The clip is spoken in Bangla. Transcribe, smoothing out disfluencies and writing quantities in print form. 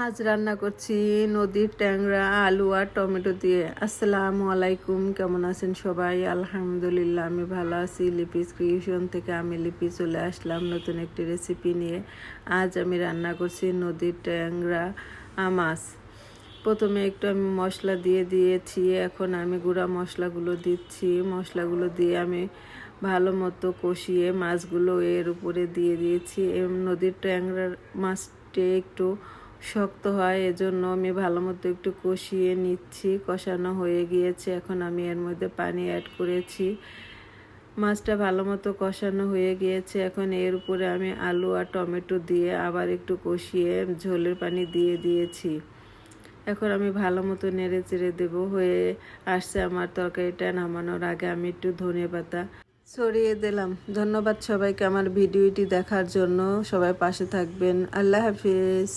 আজ রান্না করছি নদীর ট্যাংরা, আলু আর টমেটো দিয়ে। আসসালামু আলাইকুম, কেমন আছেন সবাই? আলহামদুলিল্লাহ আমি ভালো আছি। লিপিস ক্রিয়েশন থেকে আমি লিপি চলে আসলাম নতুন একটি রেসিপি নিয়ে। আজ আমি রান্না করছি নদীর ট্যাংরা মাছ। প্রথমে একটু আমি মশলা দিয়ে দিয়েছি, এখন আমি গুঁড়া মশলাগুলো দিচ্ছি। মশলাগুলো দিয়ে আমি ভালো মতো কষিয়ে মাছগুলো এর উপরে দিয়ে দিয়েছি। নদীর ট্যাংরার মাছটি একটু শক্ত হয়, এজন্য আমি ভালো মতো একটু কষিয়ে নিচ্ছি। কষানো হয়ে গিয়েছে, এখন আমি এর মধ্যে পানি অ্যাড করেছি। মাছটা ভালো মতো কষানো হয়ে গিয়েছে, এখন এর উপরে আমি আলু আর টমেটো দিয়ে আবার একটু কষিয়ে ঝোলের পানি দিয়ে দিয়েছি। এখন আমি ভালো মতো নেড়ে চেড়ে দেবো। হয়ে আসছে আমার তরকারিটা। নামানোর আগে আমি একটু ধনেপাতা ছড়িয়ে দিলাম। ধন্যবাদ সবাইকে আমার ভিডিওটি দেখার জন্য। সবাই পাশে থাকবেন। আল্লাহ হাফিজ।